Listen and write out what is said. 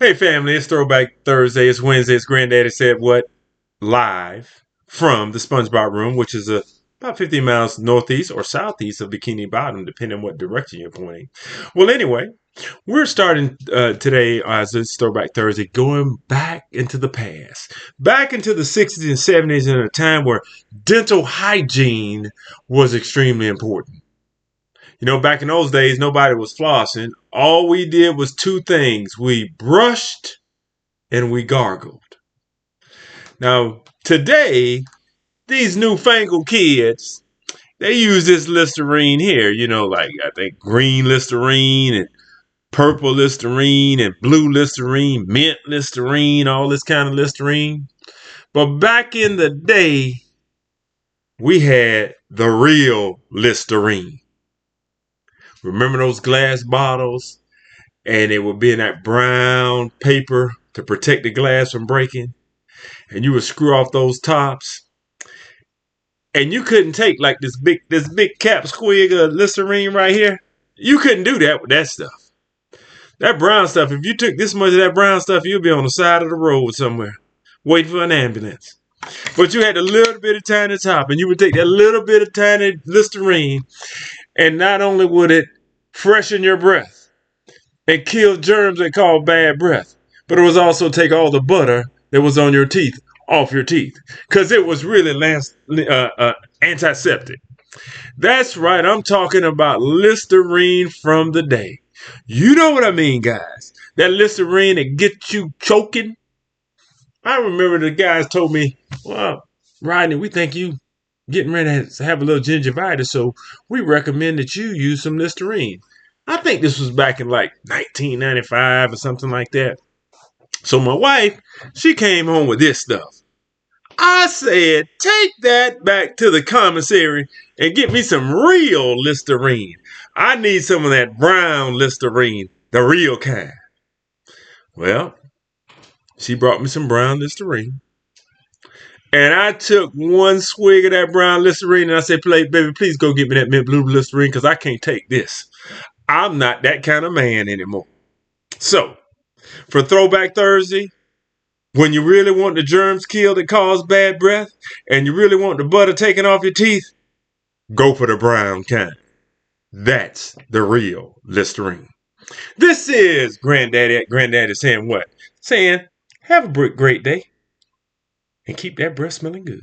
Hey family, it's Throwback Thursday. It's Wednesday. It's Granddaddy Said What? Live from the SpongeBob room, which is about 50 miles northeast or southeast of Bikini Bottom, depending on what direction you're pointing. Well, anyway, we're starting today as it's Throwback Thursday, going back into the past, back into the 60s and 70s in a time where dental hygiene was extremely important. You know, back in those days, nobody was flossing. All we did was two things. We brushed and we gargled. Now, today, these newfangled kids, they use this Listerine here, like I think green Listerine and purple Listerine and blue Listerine, mint Listerine, all this kind of Listerine. But back in the day, we had the real Listerine. Remember those glass bottles? And it would be in that brown paper to protect the glass from breaking. And you would screw off those tops. And you couldn't take like this big cap squig of Listerine right here. You couldn't do that with that stuff. That brown stuff, if you took this much of that brown stuff, you'd be on the side of the road somewhere, waiting for an ambulance. But you had a little bit of tiny top, and you would take that little bit of tiny Listerine, and not only would it freshen your breath and kill germs they call bad breath, but it was also take all the butter that was on your teeth off your teeth, because it was really antiseptic. That's right, I'm talking about Listerine from the day. You know what I mean, guys. That Listerine that gets you choking. I remember the guys told me, well, Rodney, we think you getting ready to have a little gingivitis, so we recommend that you use some Listerine. I think this was back in like 1995 or something like that. So my wife, she came home with this stuff. I said, take that back to the commissary and get me some real Listerine. I need some of that brown Listerine, the real kind. Well, she brought me some brown Listerine. And I took one swig of that brown Listerine and I said, baby, please go get me that mint blue Listerine because I can't take this. I'm not that kind of man anymore. So, for Throwback Thursday, when you really want the germs killed that cause bad breath, and you really want the butter taken off your teeth, go for the brown kind. That's the real Listerine. This is Granddaddy at Granddaddy saying what? Saying, have a great day and keep that breath smelling good.